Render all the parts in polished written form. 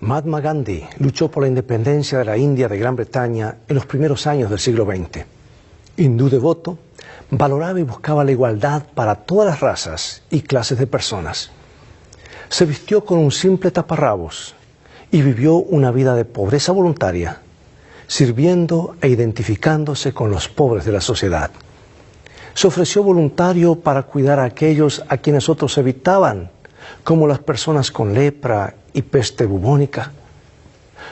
Mahatma Gandhi luchó por la independencia de la India de Gran Bretaña en los primeros años del siglo XX. Hindú devoto, valoraba y buscaba la igualdad para todas las razas y clases de personas. Se vistió con un simple taparrabos y vivió una vida de pobreza voluntaria, sirviendo e identificándose con los pobres de la sociedad. Se ofreció voluntario para cuidar a aquellos a quienes otros evitaban, como las personas con lepra y peste bubónica.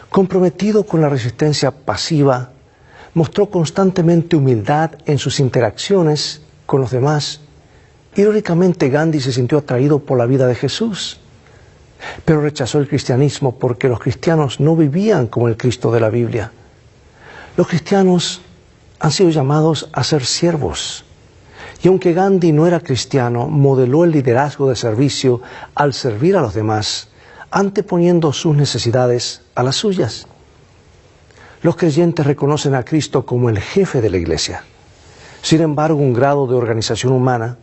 Comprometido con la resistencia pasiva, mostró constantemente humildad en sus interacciones con los demás. Irónicamente, Gandhi se sintió atraído por la vida de Jesús, pero rechazó el cristianismo porque los cristianos no vivían como el Cristo de la Biblia. Los cristianos han sido llamados a ser siervos. Y aunque Gandhi no era cristiano, modeló el liderazgo de servicio al servir a los demás, anteponiendo sus necesidades a las suyas. Los creyentes reconocen a Cristo como el jefe de la Iglesia. Sin embargo, un grado de organización humana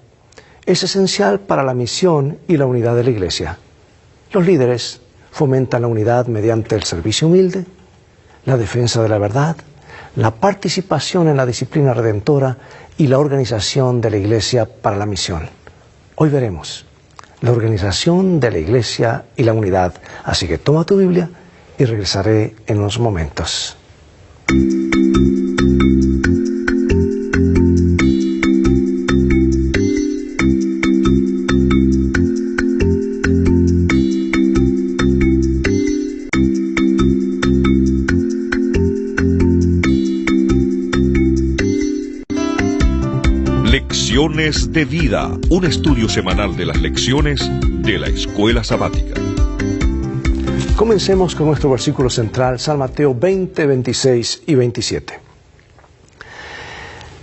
es esencial para la misión y la unidad de la Iglesia. Los líderes fomentan la unidad mediante el servicio humilde, la defensa de la verdad, la participación en la disciplina redentora y la organización de la Iglesia para la misión. Hoy veremos la organización de la Iglesia y la unidad. Así que toma tu Biblia y regresaré en unos momentos. Lecciones de Vida, un estudio semanal de las lecciones de la Escuela Sabática. Comencemos con nuestro versículo central, San Mateo 20, 26 y 27.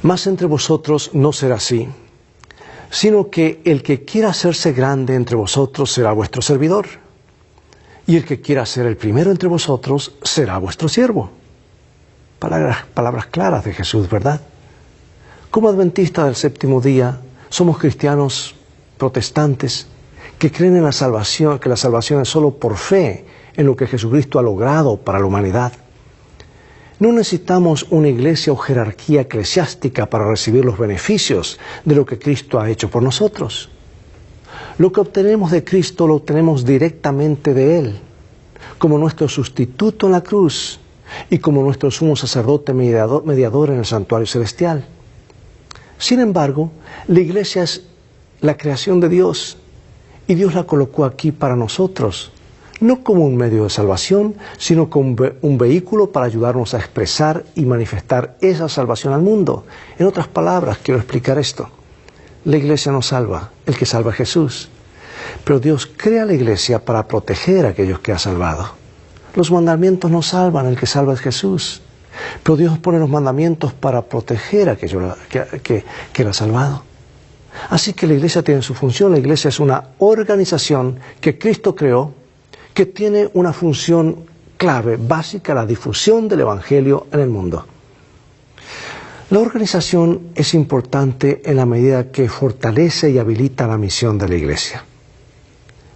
Mas entre vosotros no será así, sino que el que quiera hacerse grande entre vosotros será vuestro servidor, y el que quiera ser el primero entre vosotros será vuestro siervo. Palabras claras de Jesús, ¿verdad? Como adventistas del séptimo día, somos cristianos protestantes que creen en la salvación, que la salvación es solo por fe en lo que Jesucristo ha logrado para la humanidad. No necesitamos una iglesia o jerarquía eclesiástica para recibir los beneficios de lo que Cristo ha hecho por nosotros. Lo que obtenemos de Cristo lo obtenemos directamente de Él, como nuestro sustituto en la cruz y como nuestro sumo sacerdote mediador en el santuario celestial. Sin embargo, la iglesia es la creación de Dios y Dios la colocó aquí para nosotros, no como un medio de salvación, sino como un vehículo para ayudarnos a expresar y manifestar esa salvación al mundo. En otras palabras, quiero explicar esto. La iglesia no salva, el que salva es Jesús. Pero Dios crea la iglesia para proteger a aquellos que ha salvado. Los mandamientos no salvan, el que salva es Jesús. Pero Dios pone los mandamientos para proteger a aquellos que Él ha salvado. Así que la iglesia tiene su función. La iglesia es una organización que Cristo creó, que tiene una función clave, básica, la difusión del Evangelio en el mundo. La organización es importante en la medida que fortalece y habilita la misión de la iglesia.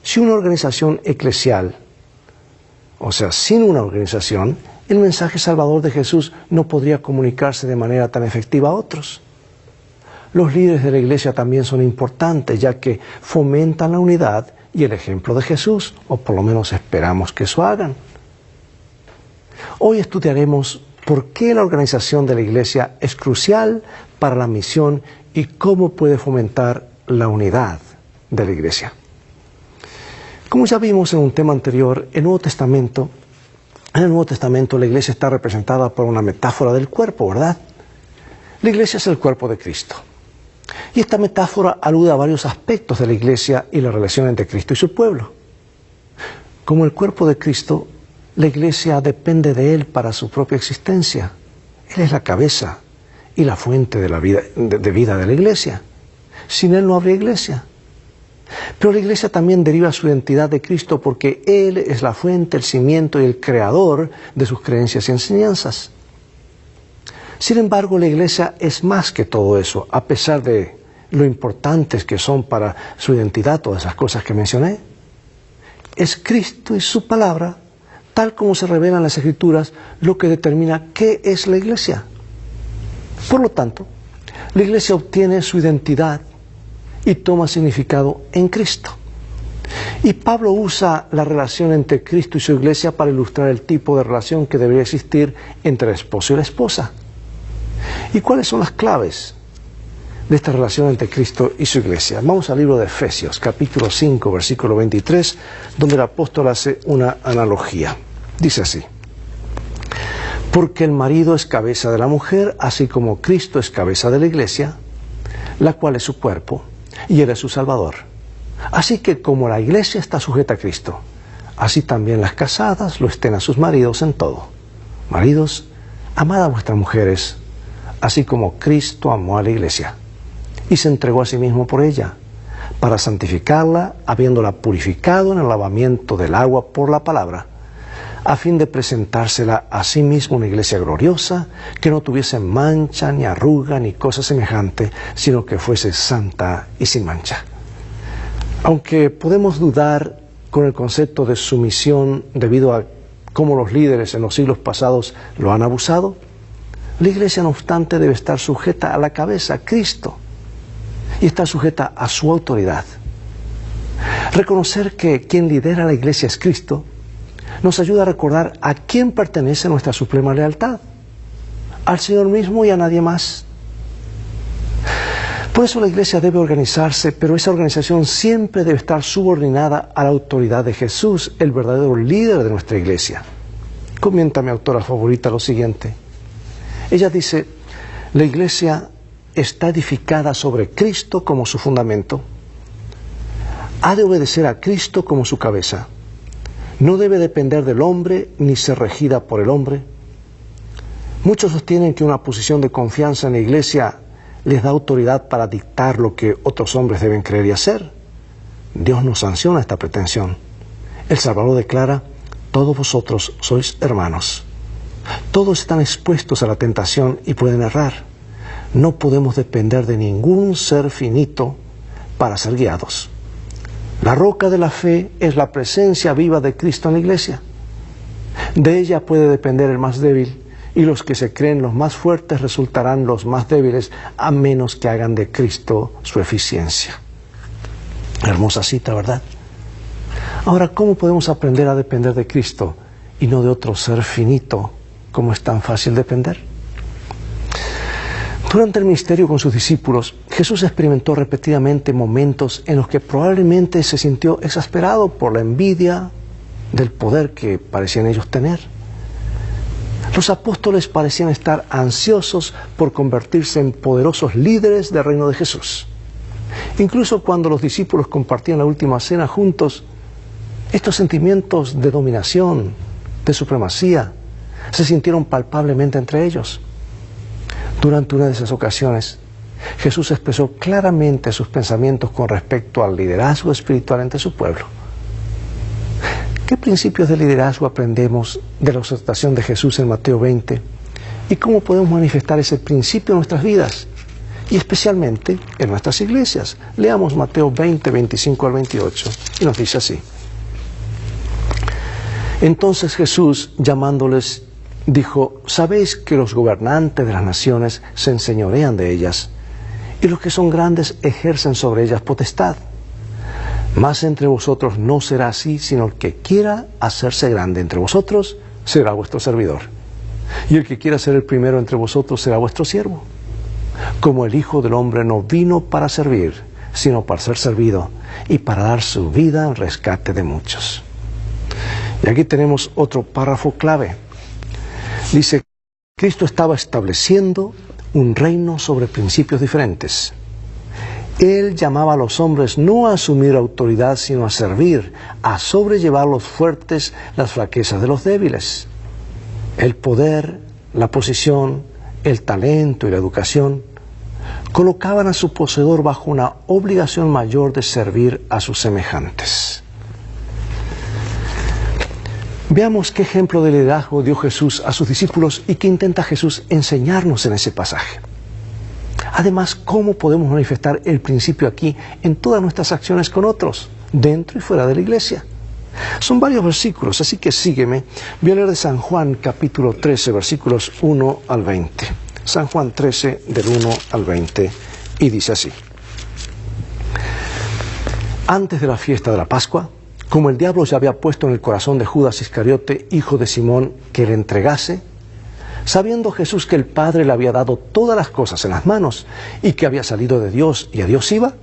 Si una organización eclesial, o sea, sin una organización, el mensaje salvador de Jesús no podría comunicarse de manera tan efectiva a otros. Los líderes de la iglesia también son importantes, ya que fomentan la unidad y el ejemplo de Jesús, o por lo menos esperamos que eso hagan. Hoy estudiaremos por qué la organización de la iglesia es crucial para la misión y cómo puede fomentar la unidad de la iglesia. Como ya vimos en un tema anterior, en el Nuevo Testamento la iglesia está representada por una metáfora del cuerpo, ¿verdad? La iglesia es el cuerpo de Cristo. Y esta metáfora alude a varios aspectos de la iglesia y la relación entre Cristo y su pueblo. Como el cuerpo de Cristo, la iglesia depende de Él para su propia existencia. Él es la cabeza y la fuente de la vida de la iglesia. Sin Él no habría iglesia. Pero la iglesia también deriva su identidad de Cristo porque Él es la fuente, el cimiento y el creador de sus creencias y enseñanzas. Sin embargo, la iglesia es más que todo eso, a pesar de lo importantes que son para su identidad todas esas cosas que mencioné. Es Cristo y su palabra tal como se revela en las Escrituras, lo que determina qué es la iglesia. Por lo tanto, la iglesia obtiene su identidad y toma significado en Cristo. Y Pablo usa la relación entre Cristo y su iglesia para ilustrar el tipo de relación que debería existir entre el esposo y la esposa. ¿Y cuáles son las claves de esta relación entre Cristo y su iglesia? Vamos al libro de Efesios, capítulo 5, versículo 23, donde el apóstol hace una analogía. Dice así: porque el marido es cabeza de la mujer, así como Cristo es cabeza de la iglesia, la cual es su cuerpo, y él es su Salvador. Así que como la iglesia está sujeta a Cristo, así también las casadas lo estén a sus maridos en todo. Maridos, amad a vuestras mujeres, así como Cristo amó a la iglesia, y se entregó a sí mismo por ella, para santificarla, habiéndola purificado en el lavamiento del agua por la palabra, a fin de presentársela a sí mismo una iglesia gloriosa, que no tuviese mancha, ni arruga, ni cosa semejante, sino que fuese santa y sin mancha. Aunque podemos dudar con el concepto de sumisión debido a cómo los líderes en los siglos pasados lo han abusado, la iglesia, no obstante, debe estar sujeta a la cabeza, Cristo, y estar sujeta a su autoridad. Reconocer que quien lidera la iglesia es Cristo nos ayuda a recordar a quién pertenece nuestra suprema lealtad: al Señor mismo y a nadie más. Por eso la iglesia debe organizarse, pero esa organización siempre debe estar subordinada a la autoridad de Jesús, el verdadero líder de nuestra iglesia. Comenta mi autora favorita lo siguiente. Ella dice: la iglesia está edificada sobre Cristo como su fundamento. Ha de obedecer a Cristo como su cabeza. No debe depender del hombre ni ser regida por el hombre. Muchos sostienen que una posición de confianza en la iglesia les da autoridad para dictar lo que otros hombres deben creer y hacer. Dios no sanciona esta pretensión. El Salvador declara: todos vosotros sois hermanos. Todos están expuestos a la tentación y pueden errar. No podemos depender de ningún ser finito para ser guiados. La roca de la fe es la presencia viva de Cristo en la iglesia. De ella puede depender el más débil, y los que se creen los más fuertes resultarán los más débiles, a menos que hagan de Cristo su eficiencia. Hermosa cita, ¿verdad? Ahora, ¿cómo podemos aprender a depender de Cristo y no de otro ser finito, como es tan fácil depender? Durante el ministerio con sus discípulos, Jesús experimentó repetidamente momentos en los que probablemente se sintió exasperado por la envidia del poder que parecían ellos tener. Los apóstoles parecían estar ansiosos por convertirse en poderosos líderes del reino de Jesús. Incluso cuando los discípulos compartían la última cena juntos, estos sentimientos de dominación, de supremacía, se sintieron palpablemente entre ellos. Durante una de esas ocasiones, Jesús expresó claramente sus pensamientos con respecto al liderazgo espiritual entre su pueblo. ¿Qué principios de liderazgo aprendemos de la exhortación de Jesús en Mateo 20? ¿Y cómo podemos manifestar ese principio en nuestras vidas? Y especialmente en nuestras iglesias. Leamos Mateo 20, 25 al 28, y nos dice así. Entonces Jesús, llamándoles, dijo: sabéis que los gobernantes de las naciones se enseñorean de ellas, y los que son grandes ejercen sobre ellas potestad. Mas entre vosotros no será así, sino el que quiera hacerse grande entre vosotros será vuestro servidor. Y el que quiera ser el primero entre vosotros será vuestro siervo. Como el Hijo del Hombre no vino para servir, sino para ser servido, y para dar su vida en rescate de muchos. Y aquí tenemos otro párrafo clave. Dice: Cristo estaba estableciendo un reino sobre principios diferentes. Él llamaba a los hombres no a asumir autoridad, sino a servir, a sobrellevar a los fuertes las flaquezas de los débiles. El poder, la posición, el talento y la educación colocaban a su poseedor bajo una obligación mayor de servir a sus semejantes. Veamos qué ejemplo de liderazgo dio Jesús a sus discípulos y qué intenta Jesús enseñarnos en ese pasaje. Además, ¿cómo podemos manifestar el principio aquí en todas nuestras acciones con otros, dentro y fuera de la iglesia? Son varios versículos, así que sígueme. Voy a leer de San Juan capítulo 13, versículos 1 al 20. San Juan 13, del 1 al 20, y dice así. Antes de la fiesta de la Pascua, como el diablo ya había puesto en el corazón de Judas Iscariote, hijo de Simón, que le entregase, sabiendo Jesús que el Padre le había dado todas las cosas en las manos y que había salido de Dios y a Dios iba,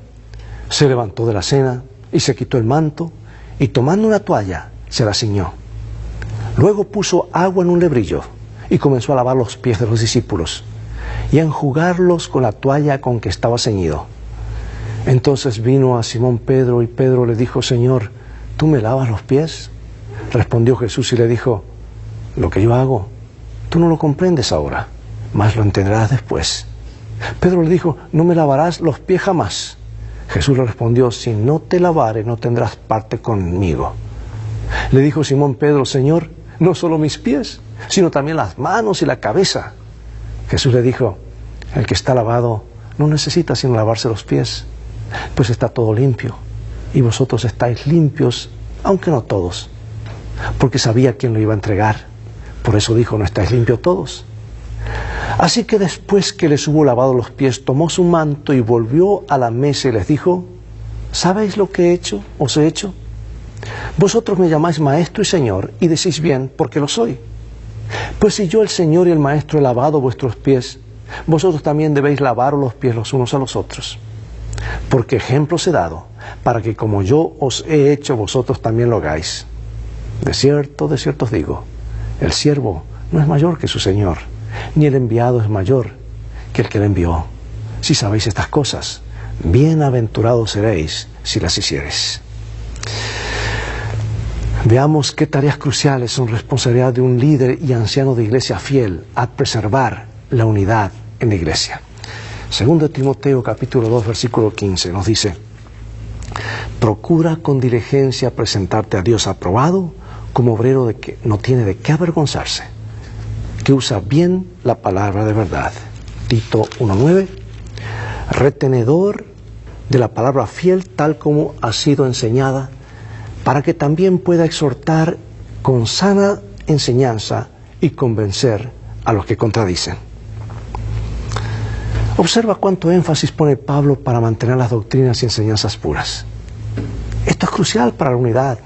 se levantó de la cena y se quitó el manto y tomando una toalla se la ciñó. Luego puso agua en un lebrillo y comenzó a lavar los pies de los discípulos y a enjugarlos con la toalla con que estaba ceñido. Entonces vino a Simón Pedro y Pedro le dijo: Señor, ¿tú me lavas los pies? Respondió Jesús y le dijo: lo que yo hago, tú no lo comprendes ahora, mas lo entenderás después. Pedro le dijo: no me lavarás los pies jamás. Jesús le respondió: si no te lavare, no tendrás parte conmigo. Le dijo Simón Pedro: Señor, no solo mis pies, sino también las manos y la cabeza. Jesús le dijo: el que está lavado no necesita sino lavarse los pies, pues está todo limpio, y vosotros estáis limpios, aunque no todos, porque sabía quién lo iba a entregar. Por eso dijo: no estáis limpios todos. Así que después que les hubo lavado los pies, tomó su manto y volvió a la mesa y les dijo: ¿sabéis lo que os he hecho? Vosotros me llamáis Maestro y Señor, y decís bien, porque lo soy. Pues si yo, el Señor y el Maestro, he lavado vuestros pies, vosotros también debéis lavaros los pies los unos a los otros. Porque ejemplos he dado, para que como yo os he hecho, vosotros también lo hagáis. De cierto os digo, el siervo no es mayor que su Señor, ni el enviado es mayor que el que le envió. Si sabéis estas cosas, bienaventurados seréis si las hiciereis. Veamos qué tareas cruciales son responsabilidad de un líder y anciano de iglesia fiel a preservar la unidad en la iglesia. Segundo Timoteo capítulo 2 versículo 15 nos dice: procura con diligencia presentarte a Dios aprobado, como obrero de que no tiene de qué avergonzarse, que usa bien la palabra de verdad. Tito 1:9, retenedor de la palabra fiel tal como ha sido enseñada, para que también pueda exhortar con sana enseñanza y convencer a los que contradicen. Observa cuánto énfasis pone Pablo para mantener las doctrinas y enseñanzas puras. Esto es crucial para la unidad,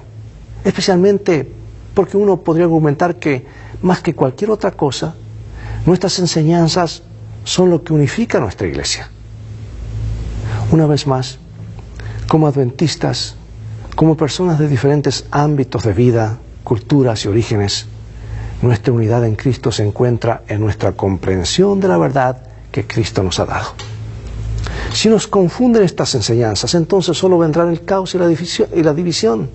especialmente porque uno podría argumentar que, más que cualquier otra cosa, nuestras enseñanzas son lo que unifica a nuestra iglesia. Una vez más, como adventistas, como personas de diferentes ámbitos de vida, culturas y orígenes, nuestra unidad en Cristo se encuentra en nuestra comprensión de la verdad que Cristo nos ha dado. Si nos confunden estas enseñanzas, entonces solo vendrán el caos y la división,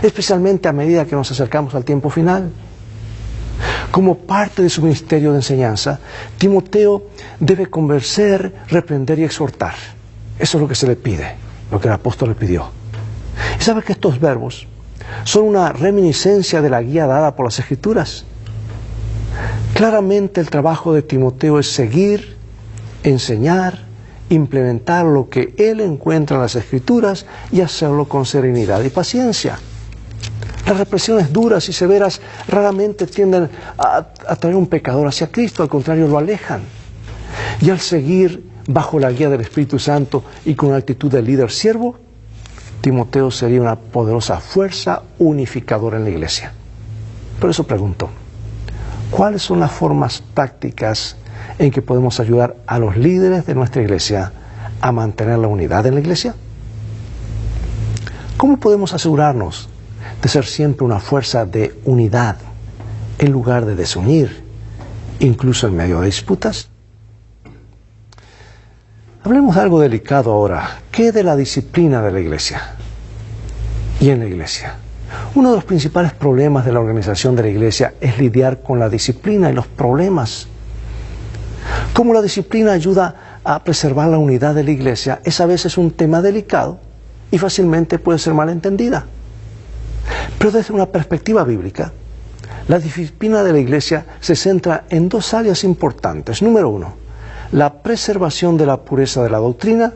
especialmente a medida que nos acercamos al tiempo final. Como parte de su ministerio de enseñanza, Timoteo debe convencer, reprender y exhortar. Eso es lo que se le pide, lo que el apóstol le pidió. Y sabe que estos verbos son una reminiscencia de la guía dada por las Escrituras. Claramente el trabajo de Timoteo es seguir, enseñar, implementar lo que él encuentra en las Escrituras y hacerlo con serenidad y paciencia. Las represiones duras y severas raramente tienden a traer un pecador hacia Cristo, al contrario lo alejan. Y al seguir bajo la guía del Espíritu Santo y con actitud de líder siervo, Timoteo sería una poderosa fuerza unificadora en la iglesia. Por eso pregunto, ¿cuáles son las formas prácticas en que podemos ayudar a los líderes de nuestra iglesia a mantener la unidad en la iglesia? ¿Cómo podemos asegurarnos de ser siempre una fuerza de unidad en lugar de desunir, incluso en medio de disputas? Hablemos de algo delicado ahora. ¿Qué de la disciplina de la iglesia? Y en la iglesia, uno de los principales problemas de la organización de la iglesia es lidiar con la disciplina y los problemas. Como la disciplina ayuda a preservar la unidad de la iglesia, es a veces un tema delicado y fácilmente puede ser malentendida. Pero desde una perspectiva bíblica, la disciplina de la iglesia se centra en dos áreas importantes. Número uno, la preservación de la pureza de la doctrina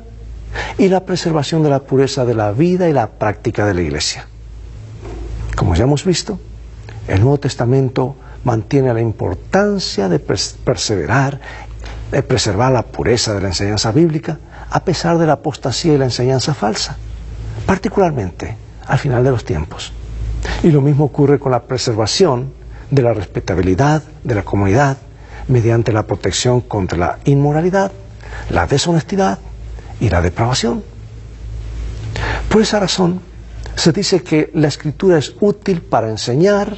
y la preservación de la pureza de la vida y la práctica de la iglesia. Como ya hemos visto, el Nuevo Testamento mantiene la importancia de perseverar, de preservar la pureza de la enseñanza bíblica, a pesar de la apostasía y la enseñanza falsa, particularmente al final de los tiempos. Y lo mismo ocurre con la preservación de la respetabilidad de la comunidad mediante la protección contra la inmoralidad, la deshonestidad y la depravación. Por esa razón, se dice que la Escritura es útil para enseñar,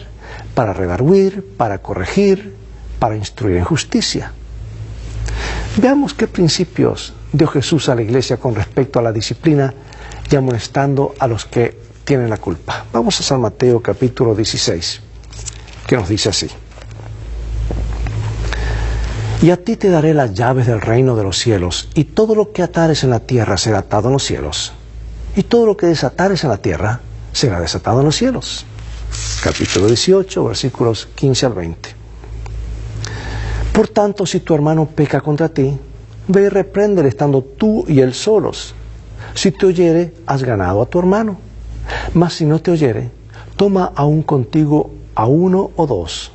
para redarguir, para corregir, para instruir en justicia. Veamos qué principios dio Jesús a la iglesia con respecto a la disciplina y amonestando a los que tienen la culpa. Vamos a San Mateo capítulo 16, que nos dice así: y a ti te daré las llaves del reino de los cielos, y todo lo que atares en la tierra será atado en los cielos, y todo lo que desatares en la tierra será desatado en los cielos. Capítulo 18, versículos 15 al 20. Por tanto, si tu hermano peca contra ti, ve y repréndele estando tú y él solos. Si te oyere, has ganado a tu hermano. Mas si no te oyere, toma aún contigo a uno o dos,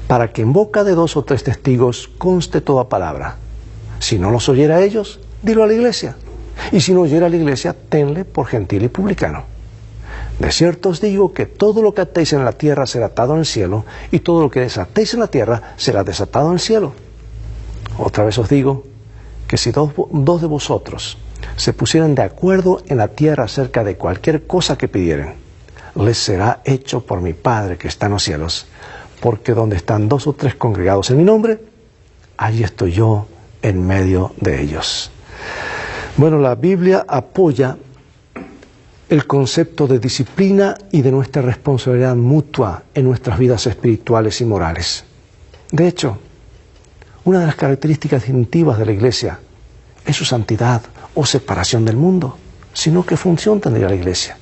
para que en boca de 2 o 3 testigos conste toda palabra. Si no los oyera a ellos, dilo a la iglesia. Y si no oyera a la iglesia, tenle por gentil y publicano. De cierto os digo que todo lo que atéis en la tierra será atado en el cielo, y todo lo que desatéis en la tierra será desatado en el cielo. Otra vez os digo que si dos de vosotros se pusieran de acuerdo en la tierra acerca de cualquier cosa que pidieren, les será hecho por mi Padre que está en los cielos. Porque donde están 2 o 3 congregados en mi nombre, allí estoy yo en medio de ellos. Bueno, la Biblia apoya el concepto de disciplina y de nuestra responsabilidad mutua en nuestras vidas espirituales y morales. De hecho, una de las características distintivas de la Iglesia es su santidad o separación del mundo, sino qué función tendría la Iglesia.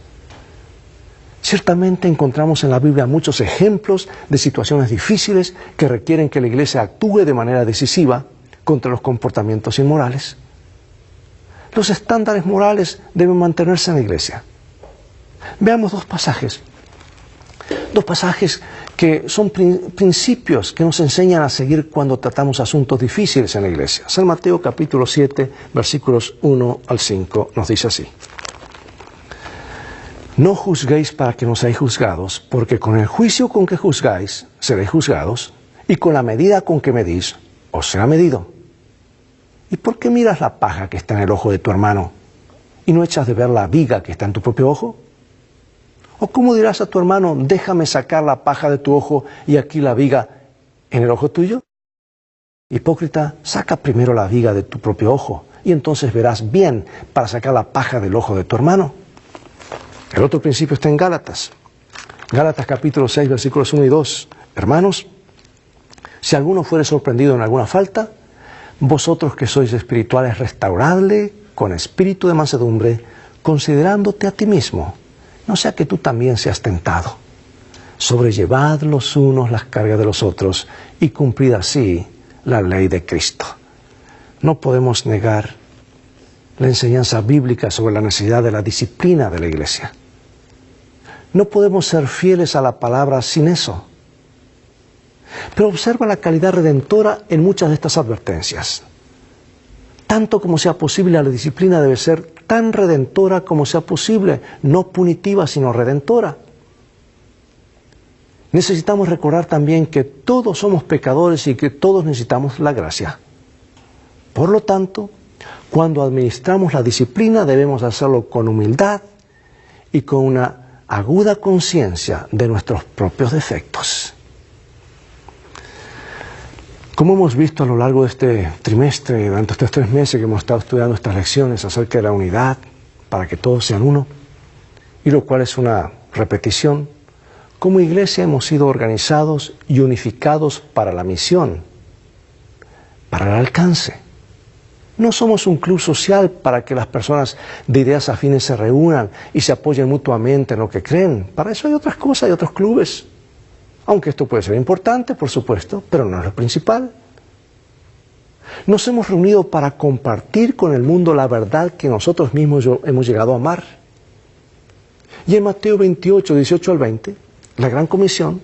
Ciertamente encontramos en la Biblia muchos ejemplos de situaciones difíciles que requieren que la Iglesia actúe de manera decisiva contra los comportamientos inmorales. Los estándares morales deben mantenerse en la Iglesia. Veamos dos pasajes que son principios que nos enseñan a seguir cuando tratamos asuntos difíciles en la Iglesia. San Mateo capítulo 7, versículos 1 al 5 nos dice así: no juzguéis para que no seáis juzgados, porque con el juicio con que juzgáis seréis juzgados, y con la medida con que medís os será medido. ¿Y por qué miras la paja que está en el ojo de tu hermano, y no echas de ver la viga que está en tu propio ojo? ¿O cómo dirás a tu hermano, déjame sacar la paja de tu ojo y aquí la viga en el ojo tuyo? Hipócrita, saca primero la viga de tu propio ojo, y entonces verás bien para sacar la paja del ojo de tu hermano. El otro principio está en Gálatas. Gálatas capítulo 6, versículos 1 y 2. Hermanos, si alguno fuere sorprendido en alguna falta, vosotros que sois espirituales, restauradle con espíritu de mansedumbre, considerándote a ti mismo, no sea que tú también seas tentado. Sobrellevad los unos las cargas de los otros y cumplid así la ley de Cristo. No podemos negar la enseñanza bíblica sobre la necesidad de la disciplina de la Iglesia. No podemos ser fieles a la palabra sin eso. Pero observa la calidad redentora en muchas de estas advertencias. Tanto como sea posible, la disciplina debe ser tan redentora como sea posible, no punitiva, sino redentora. Necesitamos recordar también que todos somos pecadores y que todos necesitamos la gracia. Por lo tanto, cuando administramos la disciplina debemos hacerlo con humildad y con una aguda conciencia de nuestros propios defectos. Como hemos visto a lo largo de este trimestre, durante estos 3 meses que hemos estado estudiando estas lecciones acerca de la unidad, para que todos sean uno, y lo cual es una repetición, como iglesia hemos sido organizados y unificados para la misión, para el alcance. No somos un club social para que las personas de ideas afines se reúnan y se apoyen mutuamente en lo que creen. Para eso hay otras cosas, hay otros clubes. Aunque esto puede ser importante, por supuesto, pero no es lo principal. Nos hemos reunido para compartir con el mundo la verdad que nosotros mismos hemos llegado a amar. Y en Mateo 28, 18 al 20, la Gran Comisión,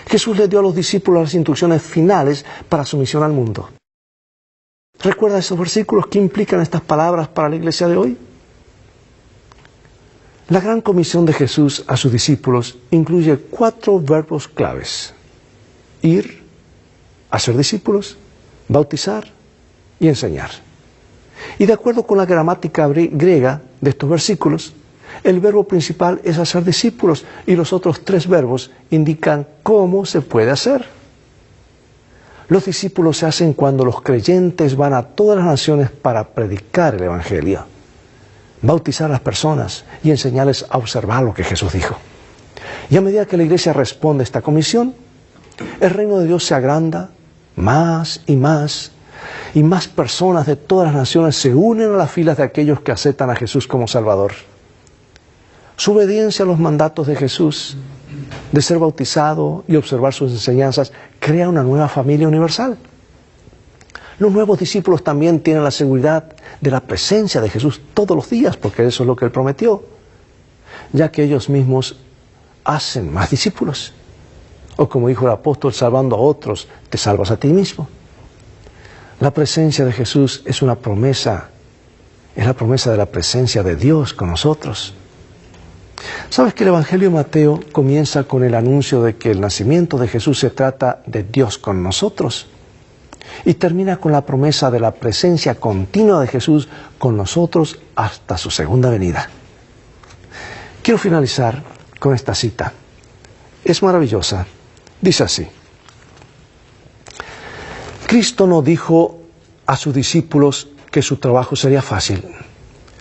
Jesús le dio a los discípulos las instrucciones finales para su misión al mundo. ¿Recuerda esos versículos? ¿Qué implican estas palabras para la iglesia de hoy? La Gran Comisión de Jesús a sus discípulos incluye 4 verbos claves: ir, hacer discípulos, bautizar y enseñar. Y de acuerdo con la gramática griega de estos versículos, el verbo principal es hacer discípulos y los otros 3 verbos indican cómo se puede hacer. Los discípulos se hacen cuando los creyentes van a todas las naciones para predicar el Evangelio, bautizar a las personas y enseñarles a observar lo que Jesús dijo. Y a medida que la iglesia responde a esta comisión, el reino de Dios se agranda más y más personas de todas las naciones se unen a las filas de aquellos que aceptan a Jesús como Salvador. Su obediencia a los mandatos de Jesús, de ser bautizado y observar sus enseñanzas, crea una nueva familia universal. Los nuevos discípulos también tienen la seguridad de la presencia de Jesús todos los días, porque eso es lo que Él prometió, ya que ellos mismos hacen más discípulos. O como dijo el apóstol, salvando a otros, te salvas a ti mismo. La presencia de Jesús es una promesa, es la promesa de la presencia de Dios con nosotros. ¿Sabes que el Evangelio de Mateo comienza con el anuncio de que el nacimiento de Jesús se trata de Dios con nosotros? Y termina con la promesa de la presencia continua de Jesús con nosotros hasta su segunda venida. Quiero finalizar con esta cita. Es maravillosa. Dice así: Cristo no dijo a sus discípulos que su trabajo sería fácil.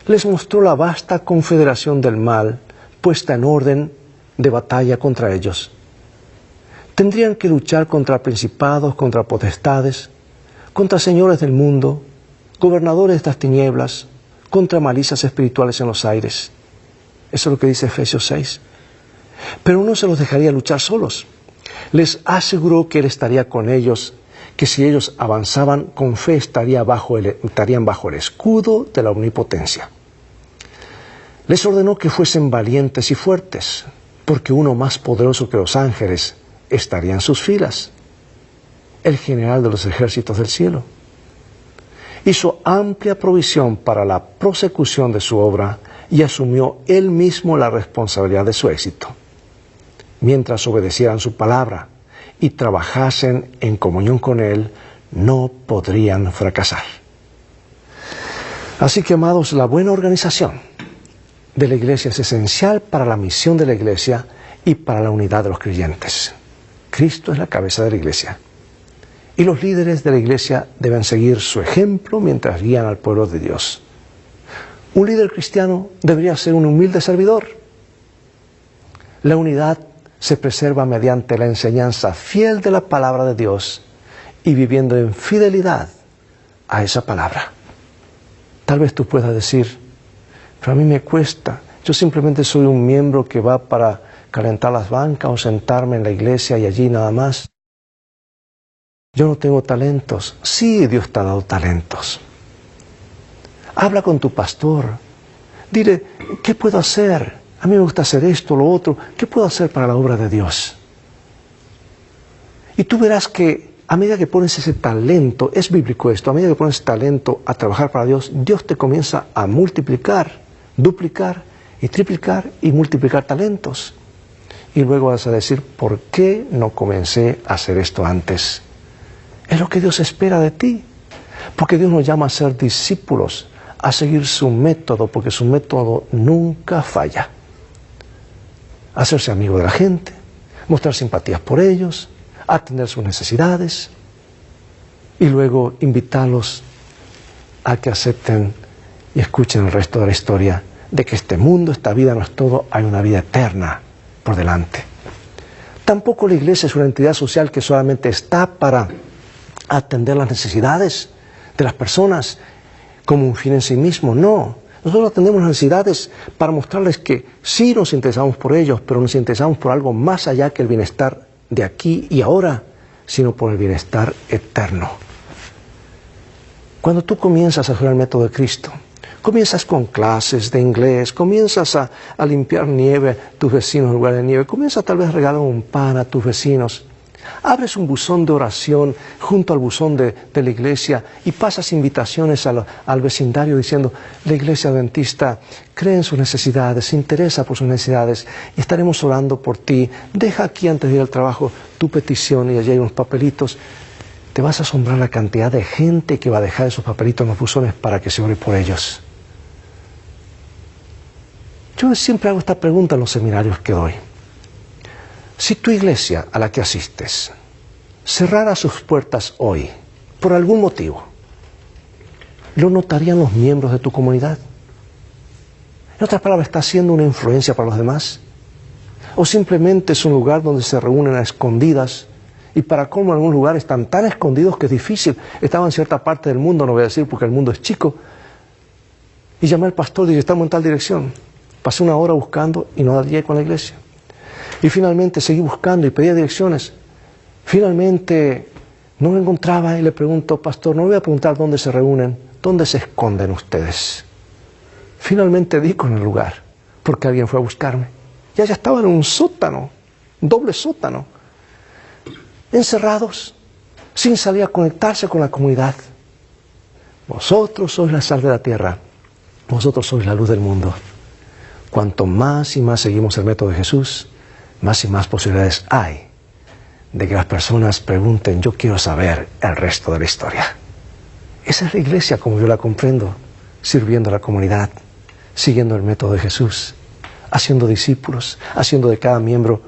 Les mostró la vasta confederación del mal puesta en orden de batalla contra ellos. Tendrían que luchar contra principados, contra potestades, contra señores del mundo, gobernadores de estas tinieblas, contra malicias espirituales en los aires. Eso es lo que dice Efesios 6. Pero no se los dejaría luchar solos. Les aseguró que Él estaría con ellos, que si ellos avanzaban con fe estarían bajo el escudo de la omnipotencia. Les ordenó que fuesen valientes y fuertes, porque uno más poderoso que los ángeles estaría en sus filas, el general de los ejércitos del cielo. Hizo amplia provisión para la prosecución de su obra y asumió Él mismo la responsabilidad de su éxito. Mientras obedecieran su palabra y trabajasen en comunión con Él, no podrían fracasar. Así que, amados, la buena organización de la iglesia es esencial para la misión de la iglesia y para la unidad de los creyentes. Cristo es la cabeza de la iglesia. Y los líderes de la iglesia deben seguir su ejemplo mientras guían al pueblo de Dios. Un líder cristiano debería ser un humilde servidor. La unidad se preserva mediante la enseñanza fiel de la palabra de Dios y viviendo en fidelidad a esa palabra. Tal vez tú puedas decir: pero a mí me cuesta, yo simplemente soy un miembro que va para calentar las bancas o sentarme en la iglesia y allí nada más. Yo no tengo talentos. Sí, Dios te ha dado talentos. Habla con tu pastor. Dile: ¿qué puedo hacer? A mí me gusta hacer esto, lo otro. ¿Qué puedo hacer para la obra de Dios? Y tú verás que a medida que pones ese talento, es bíblico esto, a medida que pones talento a trabajar para Dios, Dios te comienza a multiplicar, duplicar y triplicar y multiplicar talentos. Y luego vas a decir: ¿por qué no comencé a hacer esto antes? Es lo que Dios espera de ti. Porque Dios nos llama a ser discípulos, a seguir su método, porque su método nunca falla. Hacerse amigo de la gente, mostrar simpatías por ellos, atender sus necesidades y luego invitarlos a que acepten y escuchen el resto de la historia de que este mundo, esta vida no es todo, hay una vida eterna por delante. Tampoco la iglesia es una entidad social que solamente está para atender las necesidades de las personas como un fin en sí mismo. No, nosotros atendemos las necesidades para mostrarles que sí nos interesamos por ellos, pero nos interesamos por algo más allá que el bienestar de aquí y ahora, sino por el bienestar eterno. Cuando tú comienzas a hacer el método de Cristo, Comienzas con clases de inglés, comienzas a limpiar nieve a tus vecinos en lugar de nieve, comienzas tal vez a regalar un pan a tus vecinos. Abres un buzón de oración junto al buzón de la iglesia y pasas invitaciones al vecindario diciendo, la iglesia adventista cree en sus necesidades, se interesa por sus necesidades y estaremos orando por ti. Deja aquí antes de ir al trabajo tu petición y allí hay unos papelitos. Te vas a asombrar la cantidad de gente que va a dejar esos papelitos en los buzones para que se ore por ellos. Yo siempre hago esta pregunta en los seminarios que doy. Si tu iglesia a la que asistes cerrara sus puertas hoy, por algún motivo, ¿lo notarían los miembros de tu comunidad? En otras palabras, ¿está siendo una influencia para los demás? ¿O simplemente es un lugar donde se reúnen a escondidas? Y para colmo, en algunos lugares están tan escondidos que es difícil. Estaba en cierta parte del mundo, no voy a decir porque el mundo es chico. Y llamé al pastor y dije, estamos en tal dirección. Pasé una hora buscando y no llegué con la iglesia. Y finalmente seguí buscando y pedía direcciones. Finalmente no lo encontraba y le pregunto, pastor, no le voy a preguntar dónde se reúnen, dónde se esconden ustedes. Finalmente di con el lugar, porque alguien fue a buscarme. Y allá estaban en un sótano, un doble sótano, encerrados, sin salir a conectarse con la comunidad. Vosotros sois la sal de la tierra, vosotros sois la luz del mundo. Cuanto más y más seguimos el método de Jesús, más y más posibilidades hay de que las personas pregunten, yo quiero saber el resto de la historia. Esa es la iglesia como yo la comprendo, sirviendo a la comunidad, siguiendo el método de Jesús, haciendo discípulos, haciendo de cada miembro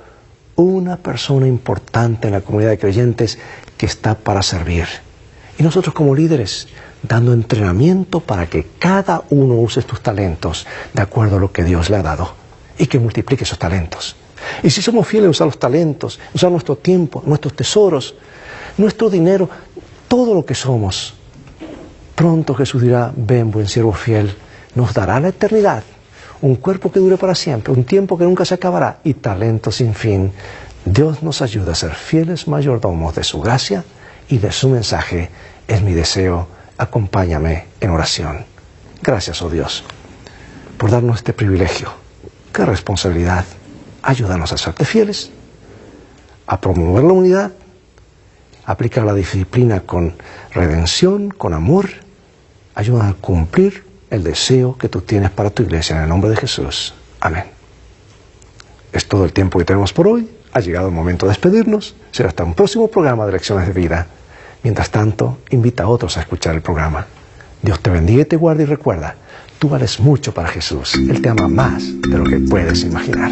una persona importante en la comunidad de creyentes que está para servir. Y nosotros como líderes, dando entrenamiento para que cada uno use sus talentos de acuerdo a lo que Dios le ha dado y que multiplique esos talentos. Y si somos fieles a usar los talentos, usar nuestro tiempo, nuestros tesoros, nuestro dinero, todo lo que somos, pronto Jesús dirá, ven buen siervo fiel, nos dará la eternidad, un cuerpo que dure para siempre, un tiempo que nunca se acabará y talento sin fin. Dios nos ayuda a ser fieles mayordomos de su gracia y de su mensaje. Es mi deseo. Acompáñame en oración. Gracias, oh Dios, por darnos este privilegio. Qué responsabilidad. Ayúdanos a serte fieles, a promover la unidad, a aplicar la disciplina con redención, con amor. Ayúdanos a cumplir el deseo que tú tienes para tu iglesia en el nombre de Jesús. Amén. Es todo el tiempo que tenemos por hoy. Ha llegado el momento de despedirnos. Será hasta un próximo programa de Lecciones de Vida. Mientras tanto, invita a otros a escuchar el programa. Dios te bendiga y te guarde y recuerda, tú vales mucho para Jesús. Él te ama más de lo que puedes imaginar.